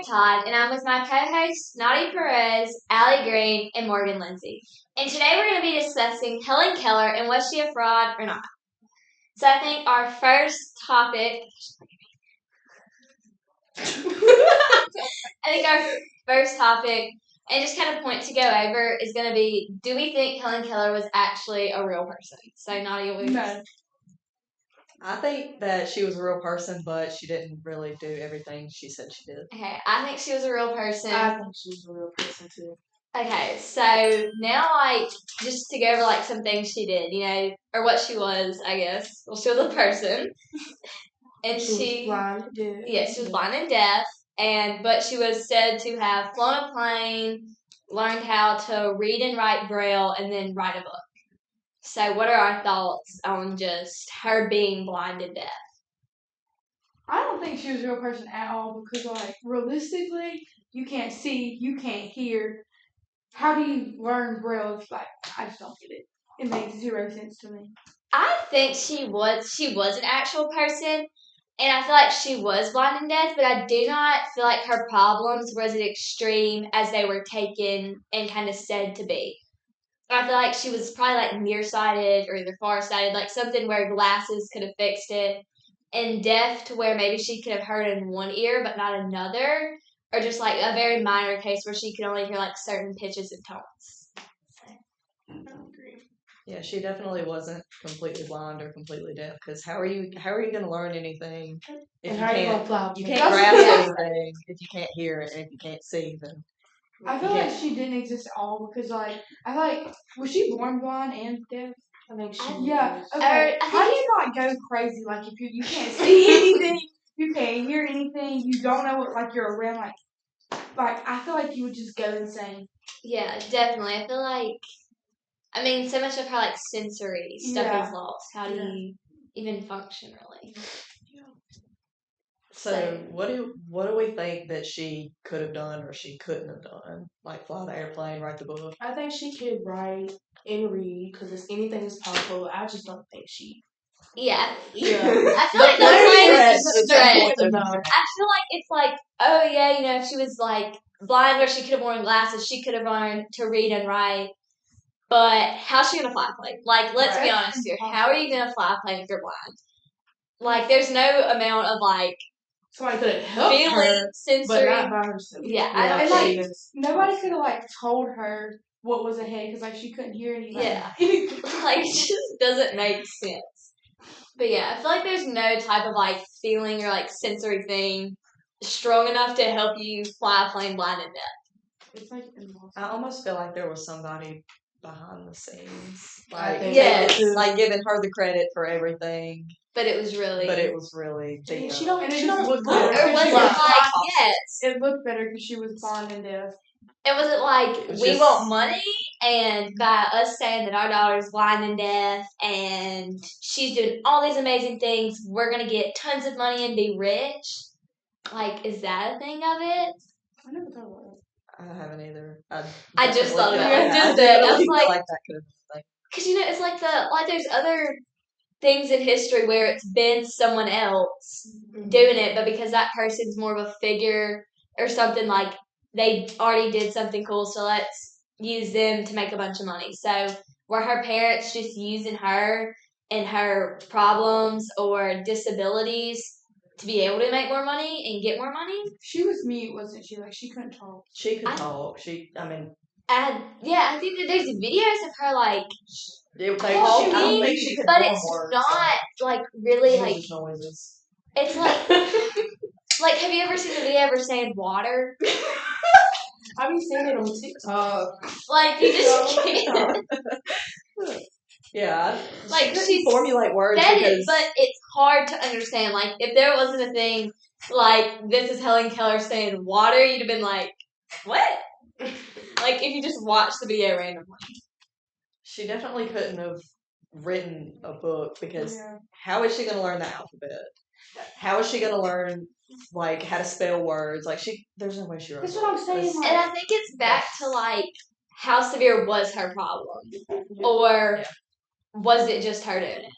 Todd, and I'm with my co-hosts, Naughty Perez, Allie Green, and Morgan Lindsay. And today we're going to be discussing Helen Keller and was she a fraud or not. So I think our first topic, and just kind of point to go over, is going to be, do we think Helen Keller was actually a real person? So Naughty, No. I think that she was a real person, but she didn't really do everything she said she did. Okay, I think she was a real person. I think she was a real person too. Okay, so now, just to go over, some things she did, or what she was, I guess. Well, she was a person. And she was blind and deaf. Yeah, she was blind and deaf, but she was said to have flown a plane, learned how to read and write Braille, and then write a book. So what are our thoughts on just her being blind and deaf? I don't think she was a real person at all because, realistically, you can't see, you can't hear. How do you learn Braille? I just don't get it. It makes zero sense to me. I think she was an actual person, and I feel like she was blind and deaf, but I do not feel like her problems were as extreme as they were taken and kind of said to be. I feel like she was probably nearsighted or either farsighted, something where glasses could have fixed it, and deaf to where maybe she could have heard in one ear but not another, or just a very minor case where she could only hear certain pitches and tones. I agree. Yeah, she definitely wasn't completely blind or completely deaf. Because how are you going to learn anything if you can't grasp anything if you can't hear it and if you can't see? Then I feel like she didn't exist at all because I feel like was she born blind and deaf? I think she was. Yeah. Okay. How do you not go crazy? If you can't see anything, you can't hear anything, you don't know what you're around. I feel like you would just go insane. Yeah, definitely. I feel so much of her sensory stuff is lost. How do you even function really? So what do we think that she could have done or she couldn't have done? Fly the airplane, write the book. I think she could write and read because anything is possible. I just don't think she. Yeah. Yeah. I feel like that's a stretch. stretch. I feel like it's oh yeah, if she was blind where she could have worn glasses, she could have learned to read and write. But how's she gonna fly a plane? Let's be honest here. How are you gonna fly a plane if you're blind? There's no amount of somebody could have helped feeling, her, sensory, but not by herself. Yeah, nobody could have told her what was ahead because she couldn't hear anything. Yeah, it just doesn't make sense. But yeah, I feel like there's no type of feeling or sensory thing strong enough to help you fly a plane blind and deaf. It's impossible. I almost feel like there was somebody behind the scenes, giving her the credit for everything. But it was really. Damn. She don't look better. Or was it yes? It looked better because she was blind and deaf. And was it we want money, and by us saying that our daughter's blind and deaf, and she's doing all these amazing things, we're gonna get tons of money and be rich? Is that a thing of it? I never thought about it. I haven't either. I just thought about it. I was like that could have been. Because it's there's other things in history where it's been someone else doing it, but because that person's more of a figure or something, they already did something cool, so let's use them to make a bunch of money. So were her parents just using her and her problems or disabilities to be able to make more money and get more money? She was mute, wasn't she? She couldn't talk. She could talk. I think that there's videos of her I don't think she could but it's words, not really noises. It's have you ever seen the video of her saying water? I've been seeing it on TikTok. You just can't. Yeah. She formulate words said because it, but it's hard to understand. If there wasn't a thing this is Helen Keller saying water, you'd have been what? If you just watch the video randomly. She definitely couldn't have written a book because how is she going to learn the alphabet? How is she going to learn how to spell words? There's no way she wrote. That's what I'm saying. And I think it's back to how severe was her problem, or was it just her doing it?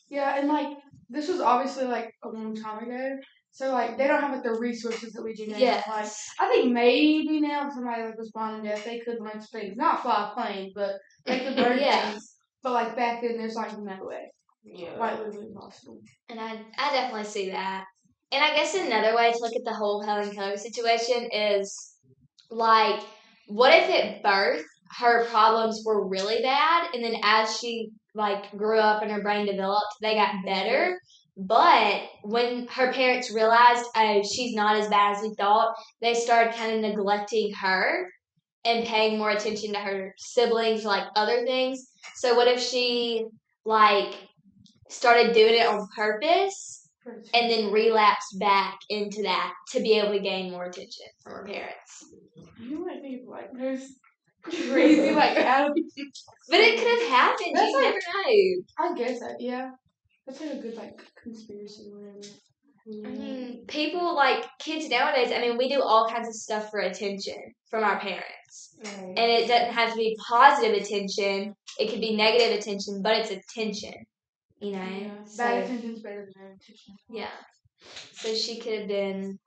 Yeah, and this was obviously a long time ago. So like they don't have like the resources that we do now. Yes. Like I think maybe now if somebody like was blind and deaf, they could learn some things. Not fly a plane, but they could learn things. But like back then, there's like no way. Yeah. Quite literally impossible. And I definitely see that. And I guess another way to look at the whole Helen Keller situation is like, what if at birth her problems were really bad, and then as she like grew up and her brain developed, they got better. But when her parents realized, oh, she's not as bad as we thought, they started kind of neglecting her and paying more attention to her siblings, like other things. So what if she like started doing it on purpose and then relapsed back into that to be able to gain more attention from her parents? You might think like there's crazy like out of. But it could have happened. That's You like- never know. I guess that that's like a good like conspiracy or whatever. I mean, people like kids nowadays. I mean, we do all kinds of stuff for attention from our parents, Right. and it doesn't have to be positive attention. It could be negative attention, but it's attention. You know, Yeah. so, Bad attention's better than no attention. yeah. So she could have been,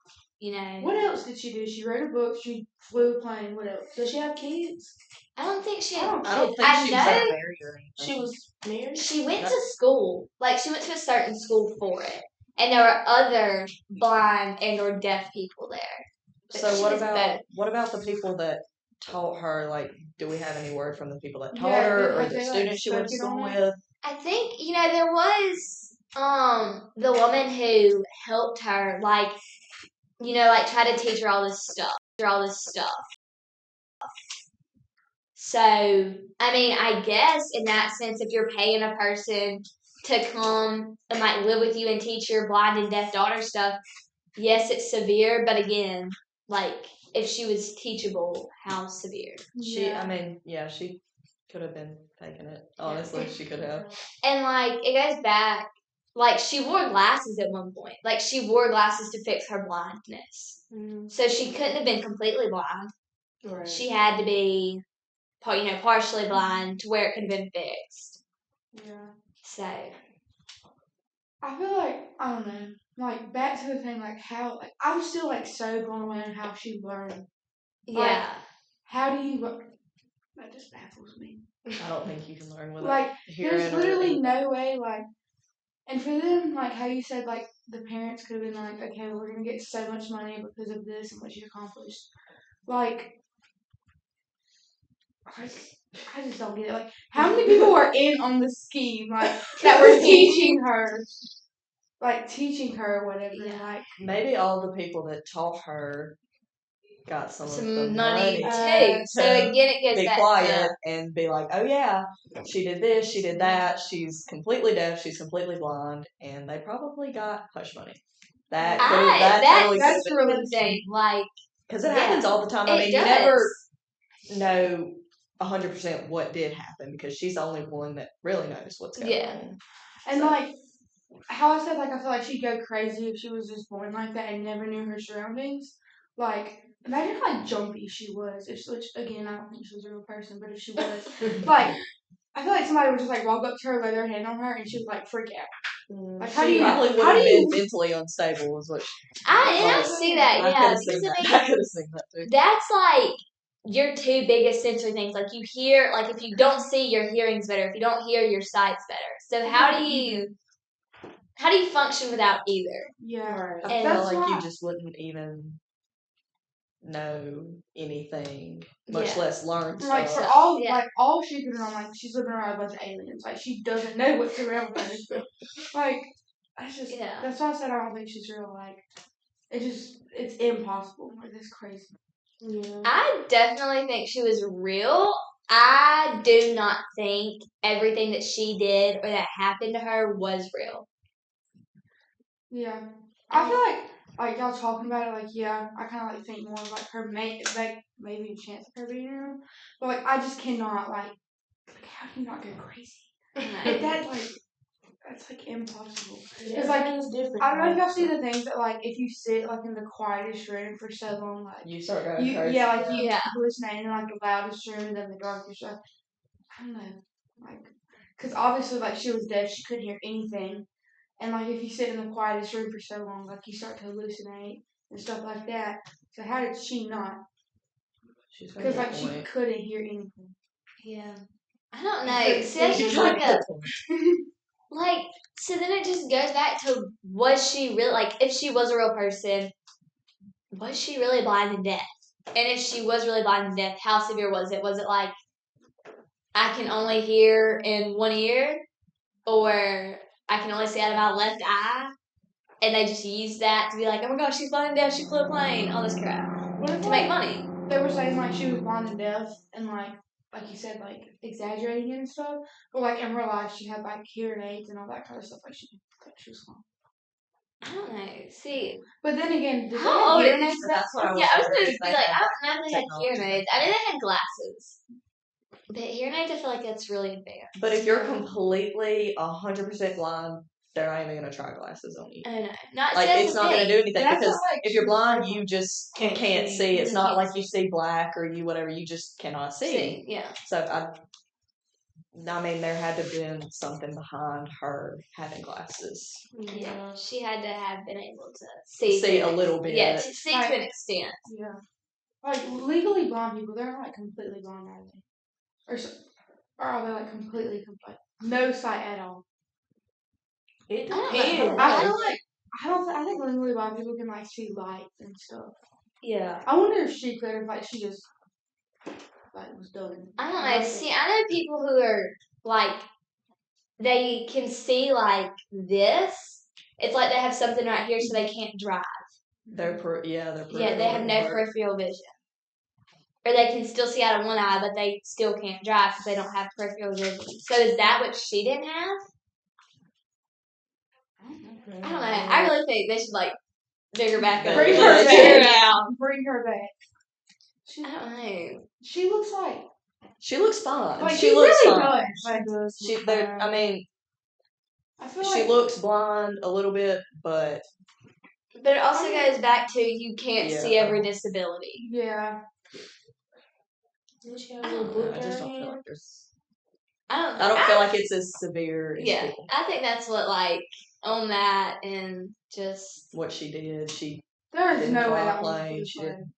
you know. What else did she do? She wrote a book. She flew a plane. What else? Does she have kids? I don't think she. I don't I don't think I she was like know- married or anything. She was married? She went to school. Like, she went to a certain school for it. And there were other blind and or deaf people there. But So she what was about better. the people that taught her? Like, do we have any word from the people that taught Yeah, her, or like the they, like, students she went to spoken school on it? with? I think, you know, there was the woman who helped her, like, you know, like try to teach her all this stuff. So, I mean, I guess in that sense, if you're paying a person to come and like live with you and teach your blind and deaf daughter stuff, yes, it's severe, but again, like if she was teachable, how severe? She could have been taking it. Honestly, she could have. And like it goes back, like she wore glasses at one point. Like she wore glasses to fix her blindness. So she couldn't have been completely blind. Right. She had to be, partially blind to where it could have been fixed. Yeah. So I feel like I don't know. Like back to the thing, like how like I'm still like so blown away on how she learned. yeah, How do you? That just baffles me. I don't think you can learn without Like hearing. there's literally no way. Like, and for them, like how you said, like the parents could have been like, okay, well, we're gonna get so much money because of this and what she accomplished. Like, I just don't get it. Like, how many people were in on the scheme, like that were teaching her, or whatever. Yeah. Like, Maybe all the people that taught her got some of the some money money too. So again, it goes be back quiet and be like, oh yeah, she did this, she did that, she's completely deaf, she's completely blind, and they probably got hush money. That totally that's could really insane. Like, because it happens all the time. I it mean, does. you never know 100% what did happen because she's the only one that really knows what's going on. And like how I said, like I feel like she'd go crazy if she was just born like that and never knew her surroundings. Like imagine how jumpy she was. Which again, I don't think she was a real person, but if she was, like I feel like somebody would just like walk up to her, lay their hand on her, and she would like freak out. Like how do you? Probably would have been mentally unstable, is what. I see that. I Yeah, could have seen that. I could have seen that too. That's like your two biggest sensory things. Like you hear, like if you don't see, your hearing's better. If you don't hear, your sight's better. So how do you function without either? Yeah, Right. I feel like you just wouldn't even know anything, much less learn stuff. Like for all she could know, like she's living around a bunch of aliens. Like she doesn't know what's around her. Like that's why I said I don't think she's real. Like it's impossible. Like that's crazy. Yeah. I definitely think she was real. I do not think everything that she did or that happened to her was real. Yeah, I feel like y'all talking about it. Like I kind of like think more of like her maybe a chance of her being real. But like I just cannot like how do you not go crazy? Like that's like impossible. It's like it's different. I don't know if y'all see the things that like if you sit like in the quietest room for so long, like you start going crazy. you hallucinate in like the loudest room, then the darkest room. I don't know, like because obviously like she was deaf, she couldn't hear anything, And like if you sit in the quietest room for so long, like you start to hallucinate and stuff like that. So how did she not? Because like she couldn't hear anything. Yeah. I don't know. See, that's just like a like. So then it just goes back to, was she really, like, if she was a real person, was she really blind and deaf? And if she was really blind and deaf, how severe was it? Was it like, I can only hear in one ear, or I can only see out of my left eye, and they just use that to be like, oh my gosh, she's blind and deaf, she flew a plane, all this crap, What if to make money? They were saying like she was blind and deaf, and like you said, like exaggerating it and stuff. But like in real life, she had like hearing aids and all that kind of stuff. Like she was blind. I don't know. See, but then again, did how old hearing is aids? That's what I was. Yeah, I was going to be like, I don't know if they had hearing aids. I knew they had glasses. But hearing aids, I feel like that's really advanced. But if you're completely 100% blind, they're not even going to try glasses on you. I know. Not like, it's not going to do anything, because if you're blind, you just can't see. It's not like you see black or you whatever. You just cannot see. Yeah. So, I mean, there had to have been something behind her having glasses. Yeah. She had to have been able to see a little bit. Yeah, to see to an extent. Yeah. Like, legally blind people, they're not like completely blind, are they? Or are they like completely no sight at all? It depends. I think legally blind people can like see light and stuff. Yeah. I wonder if she could, if like she just like was done. I don't know. See, I know people who are like, they can see like this. It's like they have something right here, so they can't drive. They're they have no peripheral vision. Or they can still see out of one eye, but they still can't drive because they don't have peripheral vision. So is that what she didn't have? I don't know. I really think they should like dig her back up. Bring her back. I don't know. She looks like. She looks fine. Like, she looks really fine. I mean, I feel she looks blind a little bit, but it also goes back to, you can't see every disability. Yeah. I just don't feel like there's. I don't feel like it's as severe as people. I think that's what, like, on that and just what she did. There's no way play. She didn't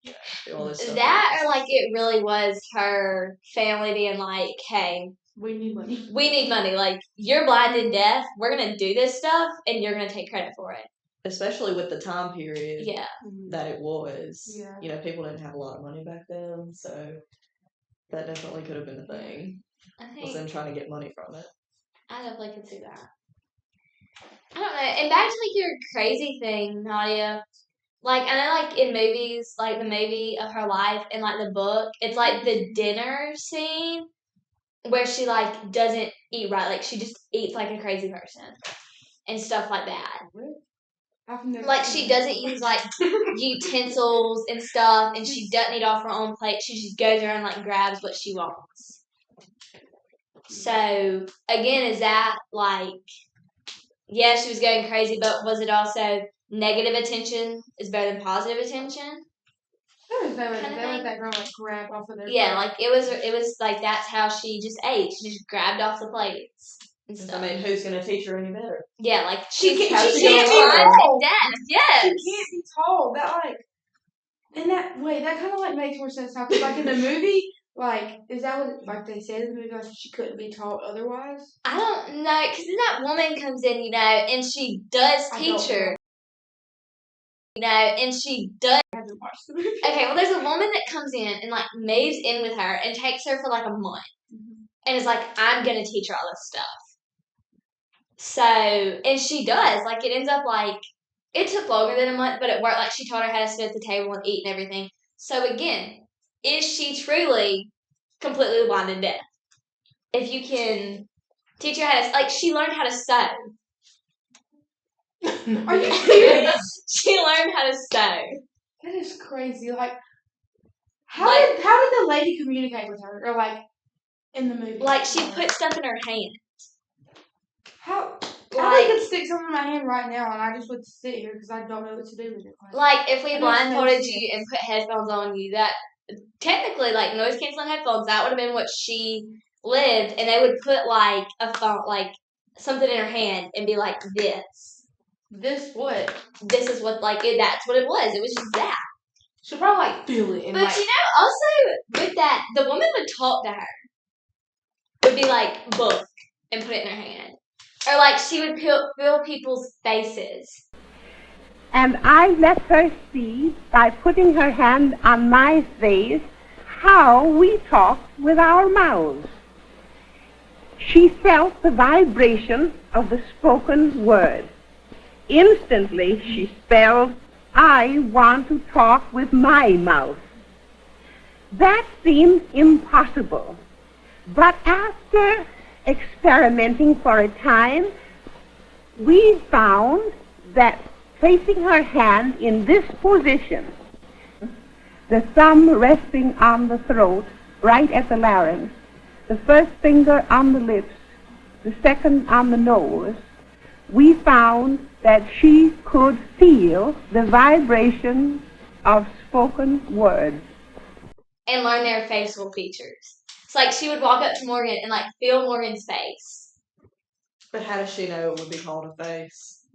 do all this stuff. That, or like it really was her family being like, hey, we need money. We need money. Like, you're blind and deaf. We're gonna do this stuff, and you're gonna take credit for it. Especially with the time period. Yeah. That it was. Yeah. You know, people didn't have a lot of money back then, so that definitely could have been a thing. I think was them trying to get money from it. I definitely could see that. I don't know. And back to like your crazy thing, Nadia. Like, I know, like in movies, like the movie of her life and like the book, it's like the dinner scene where she like doesn't eat right. Like, she just eats like a crazy person and stuff like that. Like, she doesn't use like utensils and stuff, and she doesn't eat off her own plate. She just goes around and like grabs what she wants. So again, is that like, yeah, she was going crazy, but was it also negative attention is better than positive attention? There was no way they let that girl like grab off of their plate. Like it was like that's how she just ate. She just grabbed off the plates and stuff. I mean, who's gonna teach her any better? Yeah, like she can't be tall. Deaf. Yes. She can't be tall. That like in that way, that kind of like makes more sense now. Cause like in the movie, like is that what like they said in the movie? Like she couldn't be taught otherwise. I don't know, because then that woman comes in, you know, and she does teach her. You know, and she does. I haven't watched the movie. Okay, well, there's a woman that comes in and like moves in with her and takes her for like a month, and is like, I'm gonna teach her all this stuff. So, and she does. Like, it ends up like, it took longer than a month, but it worked. Like, she taught her how to sit at the table and eat and everything. So again, is she truly completely blind and deaf? If you can teach her how to, like, she learned how to sew. Are you serious? She learned how to sew. That is crazy. Like, how did the lady communicate with her? Or like in the movie? Like, she put stuff in her hand. I could stick something in my hand right now, and I just would sit here because I don't know what to do with it. Like, if we blindfolded you and put headphones on you, that technically, like, noise canceling headphones, that would have been what she lived, and they would put like a phone, like something in her hand and be like, this. This what? This is what, like, that's what it was. It was just that. She'll probably, like, feel it. And, But, like, also, with that, the woman would talk to her. Would be like, book, and put it in her hand. Or, like, she would feel people's faces. And I let her see, by putting her hand on my face, how we talk with our mouths. She felt the vibration of the spoken word. Instantly, she spelled, I want to talk with my mouth. That seemed impossible. But after experimenting for a time, we found that placing her hand in this position, the thumb resting on the throat, right at the larynx, the first finger on the lips, the second on the nose, we found that she could feel the vibration of spoken words. And learn their facial features. It's like she would walk up to Morgan and, like, feel Morgan's face. But how does she know it would be called a face?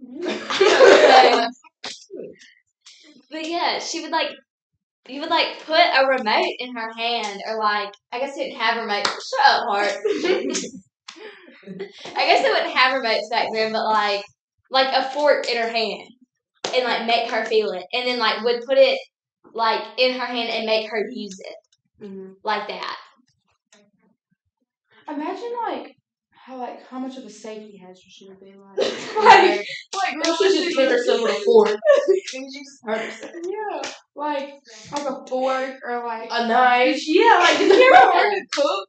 But yeah, she would, like, you would, like, put a remote in her hand, or, like, I guess they didn't have remotes. Shut up, Hart. I guess they wouldn't have remotes back then, but, like a fork in her hand, and, like, make her feel it. And then, like, would put it, like, in her hand and make her use it. Like that. Imagine, like, how much of a safety hazard she would be like. Girl, she just hit herself with a fork. She just hurt herself. Yeah, like a fork or like a knife. Yeah, like, did you ever learn to cook?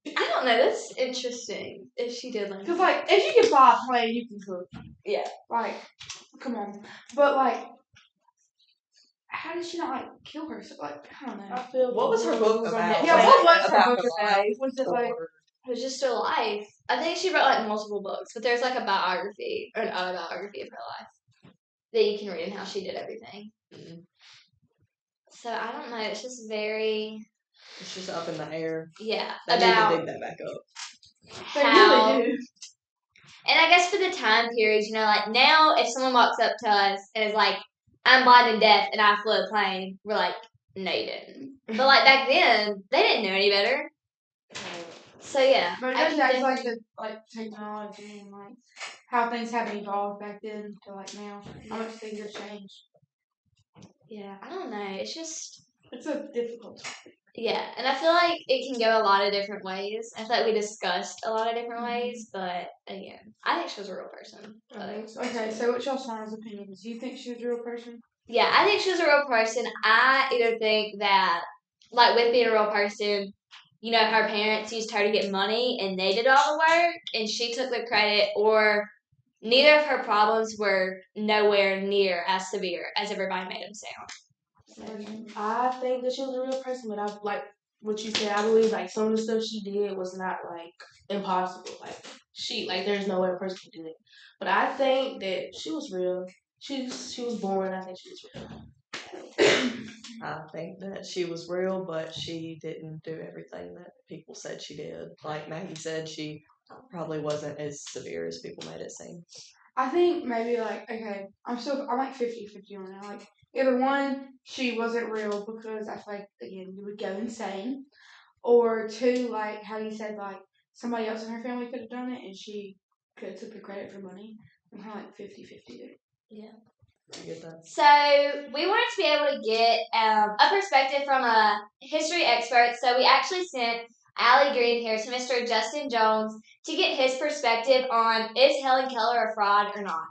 I don't know. That's interesting. If she did learn. Because, like, if you can fly a plane, you can cook. Yeah. Like, come on. But, like, how did she not, like, kill herself? Like, I don't know. What was her book about? Yeah, what was her About book her about? life? Was it, like... It was just her life. I think she wrote, like, multiple books, but there's, like, a biography, or an autobiography of her life that you can read and how she did everything. So, I don't know. It's just very... It's just up in the air. Yeah. They need to dig that back up. They really do. And I guess for the time period, you know, like, now, if someone walks up to us and is like, I'm blind and deaf and I flew a plane, we're like, no, you didn't. But, like, back then, they didn't know any better. So, yeah. But that's like the technology and like how things have evolved back then to like now. How much things have changed. Yeah, I don't know. It's just... It's a difficult topic. Yeah, and I feel like it can go a lot of different ways. I feel like we discussed a lot of different ways, but again, I think she was a real person. Okay, so what's y'all's final opinions? Do you think she was a real person? Yeah, I think she was a real person. I either think that, like, with being a real person, you know, her parents used her to get money and they did all the work and she took the credit, or neither of her problems were nowhere near as severe as everybody made them sound. I think that she was a real person, but I like what you said. I believe like some of the stuff she did was not like impossible. Like there's no way a person can do it. But I think that she was real. She was born. I think she was real. I think that she was real, but she didn't do everything that people said she did. Like Maggie said, she probably wasn't as severe as people made it seem. I think maybe like, okay, I'm like 50-50 on that. Like, either one, she wasn't real because I feel like, again, you would go insane. Or two, like how you said, like, somebody else in her family could have done it and she could have took the credit for money. I'm kind of like 50-50 there. Yeah. I get that. So, we wanted to be able to get a perspective from a history expert, so we actually sent Allie Green here to Mr. Justin Jones to get his perspective on, is Helen Keller a fraud or not?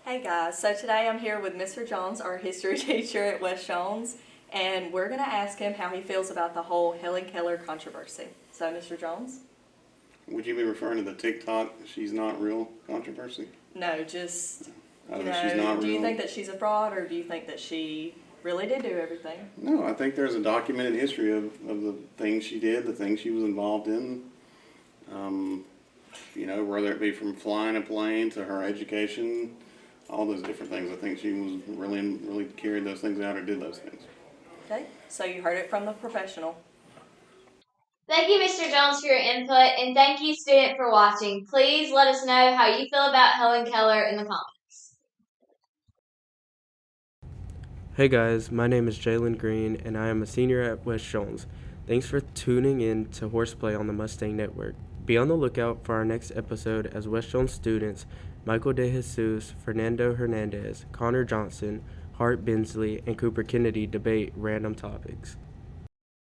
Hey guys, so today I'm here with Mr. Jones, our history teacher at West Jones, and we're going to ask him how he feels about the whole Helen Keller controversy. So, Mr. Jones? Would you be referring to the TikTok she's not real controversy? No, just, She's not do you real? think that she's a fraud, or do you think that she really did do everything? No, I think there's a documented history of the things she did, the things she was involved in. Whether it be from flying a plane to her education, all those different things. I think she was really carried those things out or did those things. Okay, so you heard it from the professional. Thank you, Mr. Jones, for your input, and thank you, student, for watching. Please let us know how you feel about Helen Keller in the comments. Hey guys, my name is Jalen Green, and I am a senior at West Jones. Thanks for tuning in to Horseplay on the Mustang Network. Be on the lookout for our next episode as West Jones students Michael De Jesus, Fernando Hernandez, Connor Johnson, Hart Bensley, and Cooper Kennedy debate random topics.